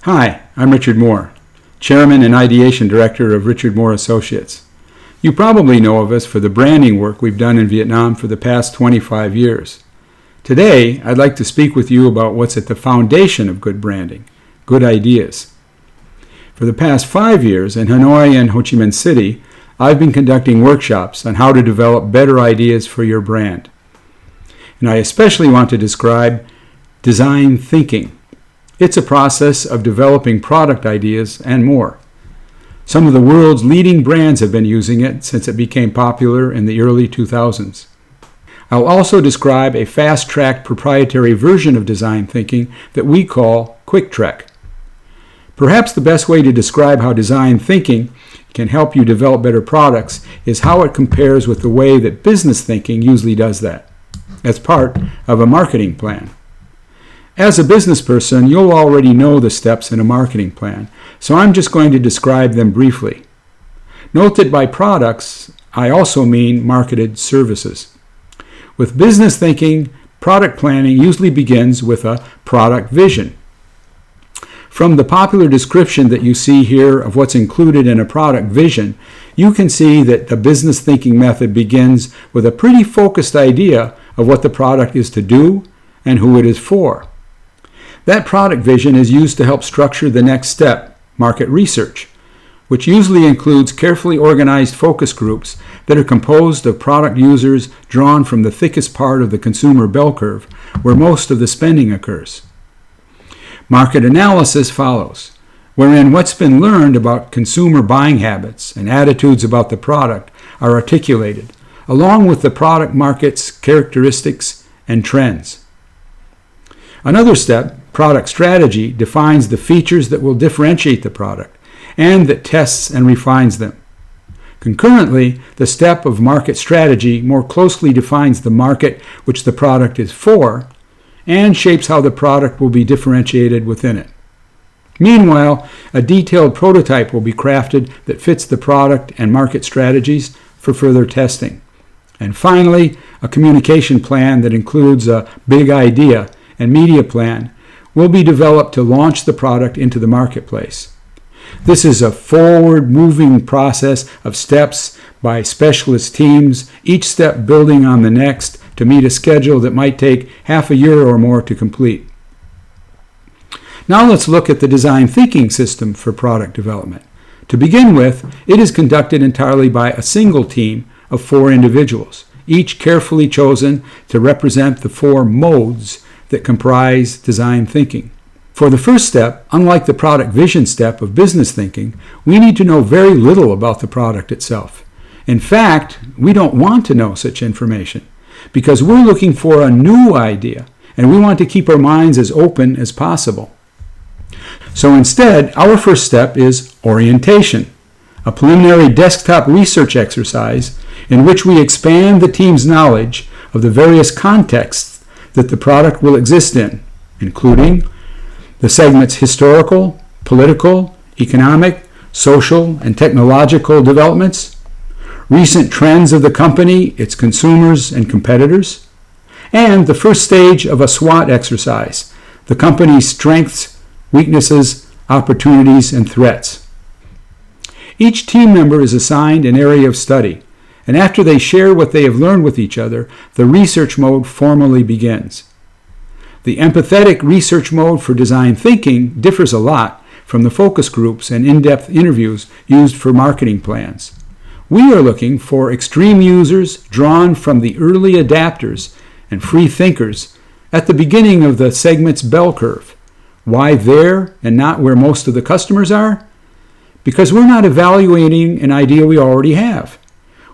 Hi, I'm Richard Moore, Chairman and Ideation Director of Richard Moore Associates. You probably know of us for the branding work we've done in Vietnam for the past 25 years. Today, I'd like to speak with you about what's at the foundation of good branding, good ideas. For the past 5 years in Hanoi and Ho Chi Minh City, I've been conducting workshops on how to develop better ideas for your brand. And I especially want to describe design thinking. It's a process of developing product ideas and more. Some of the world's leading brands have been using it since it became popular in the early 2000s. I'll also describe a fast-tracked proprietary version of design thinking that we call QuickTrek. Perhaps the best way to describe how design thinking can help you develop better products is how it compares with the way that business thinking usually does that, as part of a marketing plan. As a business person, you'll already know the steps in a marketing plan, so I'm just going to describe them briefly. Note that by products, I also mean marketed services. With business thinking, product planning usually begins with a product vision. From the popular description that you see here of what's included in a product vision, you can see that the business thinking method begins with a pretty focused idea of what the product is to do and who it is for. That product vision is used to help structure the next step, market research, which usually includes carefully organized focus groups that are composed of product users drawn from the thickest part of the consumer bell curve, where most of the spending occurs. Market analysis follows, wherein what's been learned about consumer buying habits and attitudes about the product are articulated, along with the product market's characteristics and trends. Another step, product strategy, defines the features that will differentiate the product and that tests and refines them. Concurrently, the step of market strategy more closely defines the market which the product is for and shapes how the product will be differentiated within it. Meanwhile, a detailed prototype will be crafted that fits the product and market strategies for further testing. And finally, a communication plan that includes a big idea and media plan will be developed to launch the product into the marketplace. This is a forward-moving process of steps by specialist teams, each step building on the next to meet a schedule that might take half a year or more to complete. Now let's look at the design thinking system for product development. To begin with, it is conducted entirely by a single team of 4 individuals, each carefully chosen to represent the 4 modes that comprise design thinking. For the first step, unlike the product vision step of business thinking, we need to know very little about the product itself. In fact, we don't want to know such information because we're looking for a new idea and we want to keep our minds as open as possible. So instead, our first step is orientation, a preliminary desktop research exercise in which we expand the team's knowledge of the various contexts that the product will exist in, including the segment's historical, political, economic, social, and technological developments, recent trends of the company, its consumers and competitors, and the first stage of a SWOT exercise, the company's strengths, weaknesses, opportunities, and threats. Each team member is assigned an area of study, and after they share what they have learned with each other, the research mode formally begins. The empathetic research mode for design thinking differs a lot from the focus groups and in-depth interviews used for marketing plans. We are looking for extreme users drawn from the early adapters and free thinkers at the beginning of the segment's bell curve. Why there and not where most of the customers are? Because we're not evaluating an idea we already have.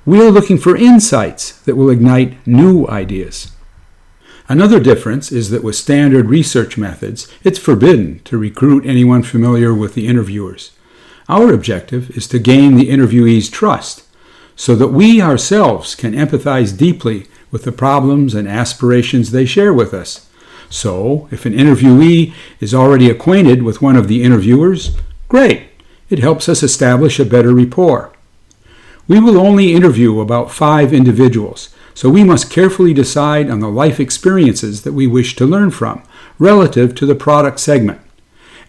We are looking for insights that will ignite new ideas. Another difference is that with standard research methods, it's forbidden to recruit anyone familiar with the interviewers. Our objective is to gain the interviewee's trust so that we ourselves can empathize deeply with the problems and aspirations they share with us. So, if an interviewee is already acquainted with one of the interviewers, great. It helps us establish a better rapport. We will only interview about 5 individuals, so we must carefully decide on the life experiences that we wish to learn from, relative to the product segment.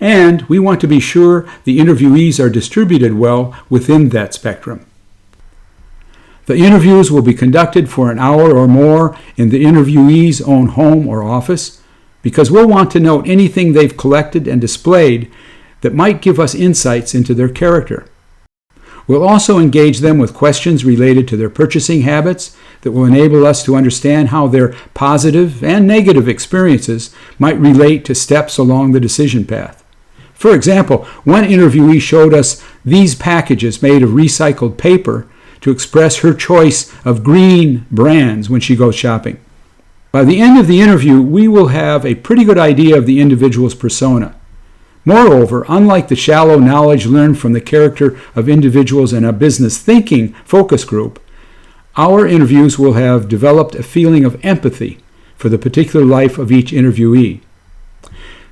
And we want to be sure the interviewees are distributed well within that spectrum. The interviews will be conducted for an hour or more in the interviewee's own home or office, because we'll want to note anything they've collected and displayed that might give us insights into their character. We'll also engage them with questions related to their purchasing habits that will enable us to understand how their positive and negative experiences might relate to steps along the decision path. For example, one interviewee showed us these packages made of recycled paper to express her choice of green brands when she goes shopping. By the end of the interview, we will have a pretty good idea of the individual's persona. Moreover, unlike the shallow knowledge learned from the character of individuals in a business thinking focus group, our interviews will have developed a feeling of empathy for the particular life of each interviewee.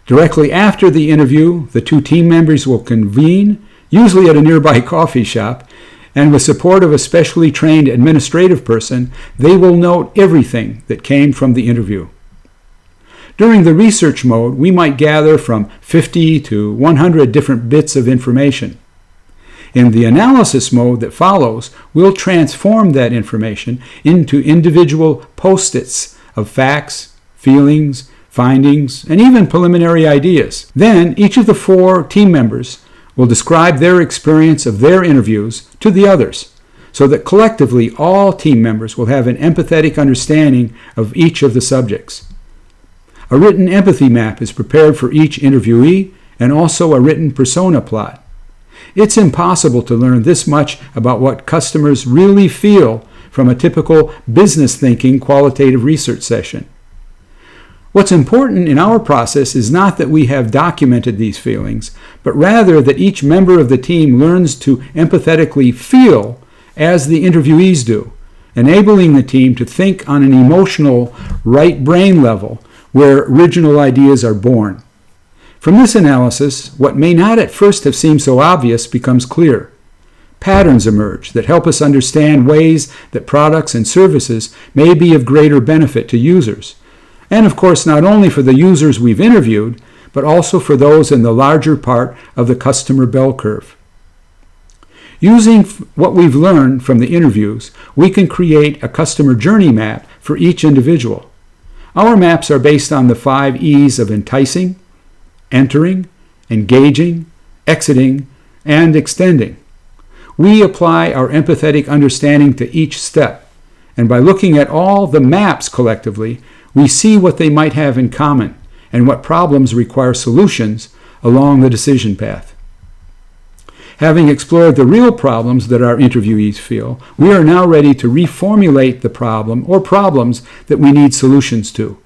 Directly after the interview, the two team members will convene, usually at a nearby coffee shop, and with support of a specially trained administrative person, they will note everything that came from the interview. During the research mode, we might gather from 50 to 100 different bits of information. In the analysis mode that follows, we'll transform that information into individual post-its of facts, feelings, findings, and even preliminary ideas. Then each of the 4 team members will describe their experience of their interviews to the others, so that collectively all team members will have an empathetic understanding of each of the subjects. A written empathy map is prepared for each interviewee and also a written persona plot. It's impossible to learn this much about what customers really feel from a typical business thinking qualitative research session. What's important in our process is not that we have documented these feelings, but rather that each member of the team learns to empathetically feel as the interviewees do, enabling the team to think on an emotional right brain level where original ideas are born. From this analysis, what may not at first have seemed so obvious becomes clear. Patterns emerge that help us understand ways that products and services may be of greater benefit to users. And of course, not only for the users we've interviewed, but also for those in the larger part of the customer bell curve. Using what we've learned from the interviews, we can create a customer journey map for each individual. Our maps are based on the 5 E's of enticing, entering, engaging, exiting, and extending. We apply our empathetic understanding to each step, and by looking at all the maps collectively, we see what they might have in common and what problems require solutions along the decision path. Having explored the real problems that our interviewees feel, we are now ready to reformulate the problem or problems that we need solutions to.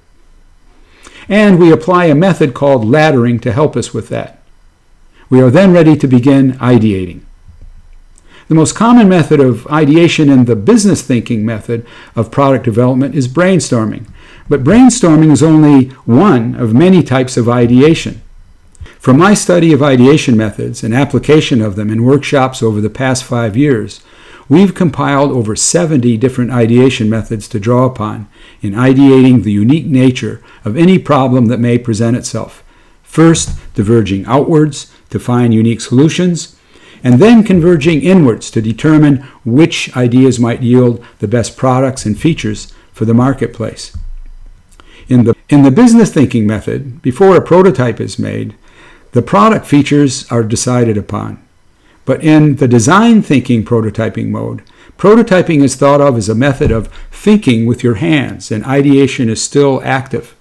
And we apply a method called laddering to help us with that. We are then ready to begin ideating. The most common method of ideation in the business thinking method of product development is brainstorming. But brainstorming is only one of many types of ideation. From my study of ideation methods and application of them in workshops over the past 5 years, we've compiled over 70 different ideation methods to draw upon in ideating the unique nature of any problem that may present itself. First, diverging outwards to find unique solutions, and then converging inwards to determine which ideas might yield the best products and features for the marketplace. In the business thinking method, before a prototype is made, the product features are decided upon. But in the design thinking prototyping mode, prototyping is thought of as a method of thinking with your hands, and ideation is still active.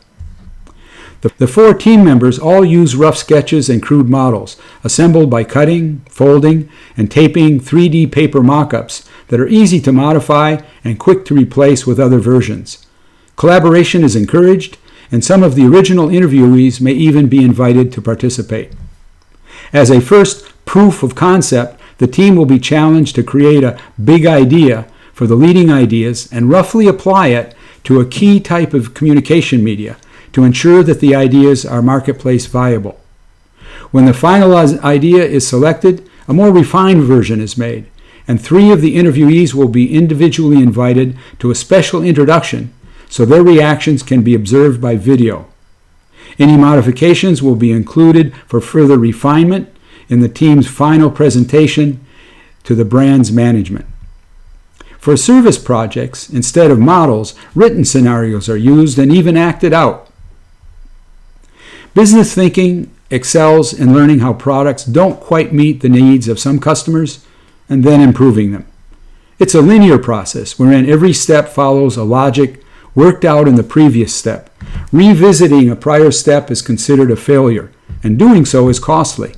The 4 team members all use rough sketches and crude models, assembled by cutting, folding, and taping 3D paper mock-ups that are easy to modify and quick to replace with other versions. Collaboration is encouraged, and some of the original interviewees may even be invited to participate. As a first proof of concept, the team will be challenged to create a big idea for the leading ideas and roughly apply it to a key type of communication media to ensure that the ideas are marketplace viable. When the final idea is selected, a more refined version is made, and 3 of the interviewees will be individually invited to a special introduction so their reactions can be observed by video. Any modifications will be included for further refinement in the team's final presentation to the brand's management. For service projects, instead of models, written scenarios are used and even acted out. Business thinking excels in learning how products don't quite meet the needs of some customers and then improving them. It's a linear process wherein every step follows a logic worked out in the previous step. Revisiting a prior step is considered a failure, and doing so is costly.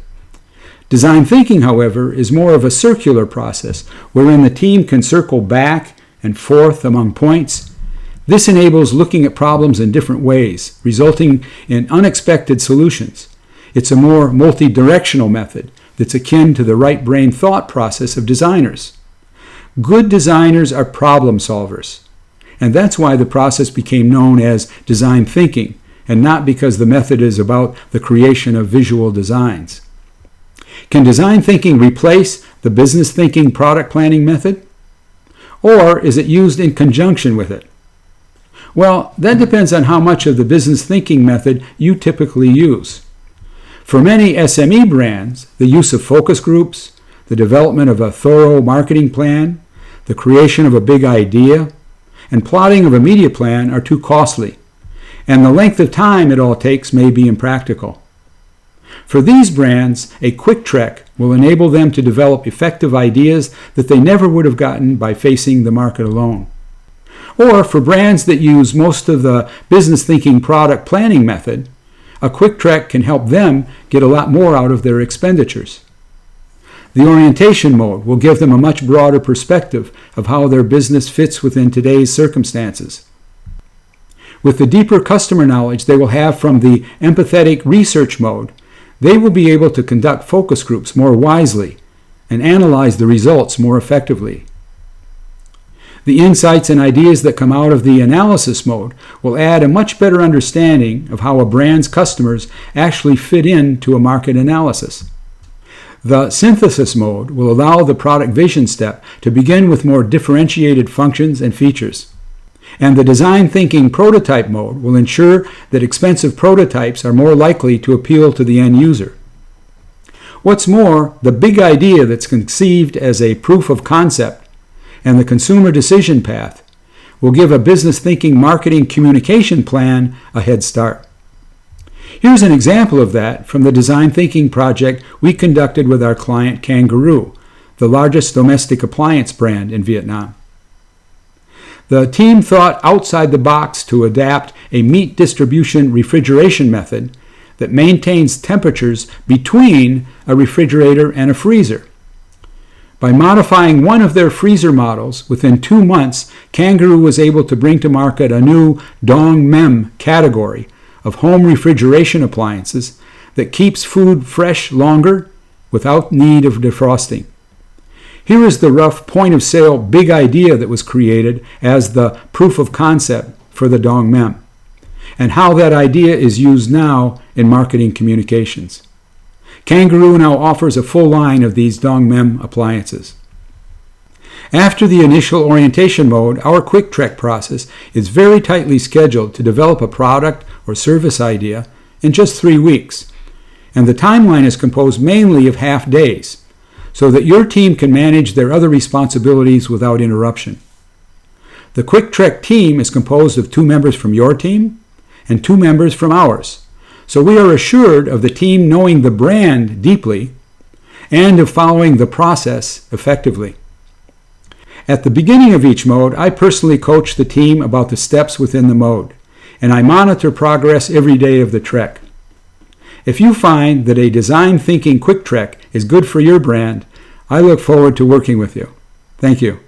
Design thinking, however, is more of a circular process wherein the team can circle back and forth among points. This enables looking at problems in different ways, resulting in unexpected solutions. It's a more multi-directional method that's akin to the right brain thought process of designers. Good designers are problem solvers, and that's why the process became known as design thinking, and not because the method is about the creation of visual designs. Can design thinking replace the business thinking product planning method? Or is it used in conjunction with it? Well, that depends on how much of the business thinking method you typically use. For many SME brands, the use of focus groups, the development of a thorough marketing plan, the creation of a big idea, and plotting of a media plan are too costly, and the length of time it all takes may be impractical. For these brands, a quick trek will enable them to develop effective ideas that they never would have gotten by facing the market alone. Or for brands that use most of the business thinking product planning method, a quick trek can help them get a lot more out of their expenditures. The orientation mode will give them a much broader perspective of how their business fits within today's circumstances. With the deeper customer knowledge they will have from the empathetic research mode, they will be able to conduct focus groups more wisely and analyze the results more effectively. The insights and ideas that come out of the analysis mode will add a much better understanding of how a brand's customers actually fit into a market analysis. The synthesis mode will allow the product vision step to begin with more differentiated functions and features. And the design thinking prototype mode will ensure that expensive prototypes are more likely to appeal to the end user. What's more, the big idea that's conceived as a proof of concept and the consumer decision path will give a business thinking marketing communication plan a head start. Here's an example of that from the design thinking project we conducted with our client Kangaroo, the largest domestic appliance brand in Vietnam. The team thought outside the box to adapt a meat distribution refrigeration method that maintains temperatures between a refrigerator and a freezer. By modifying one of their freezer models, within 2 months, Kangaroo was able to bring to market a new Dong Mem category of home refrigeration appliances that keeps food fresh longer without need of defrosting. Here is the rough point-of-sale big idea that was created as the proof of concept for the Dong Mem, and how that idea is used now in marketing communications. Kangaroo now offers a full line of these Dong Mem appliances. After the initial orientation mode, our quick trek process is very tightly scheduled to develop a product or service idea in just 3 weeks, and the timeline is composed mainly of half days, so that your team can manage their other responsibilities without interruption. The Quick Trek team is composed of 2 members from your team and 2 members from ours, so we are assured of the team knowing the brand deeply and of following the process effectively. At the beginning of each mode, I personally coach the team about the steps within the mode, and I monitor progress every day of the trek. If you find that a design thinking quick trek is good for your brand, I look forward to working with you. Thank you.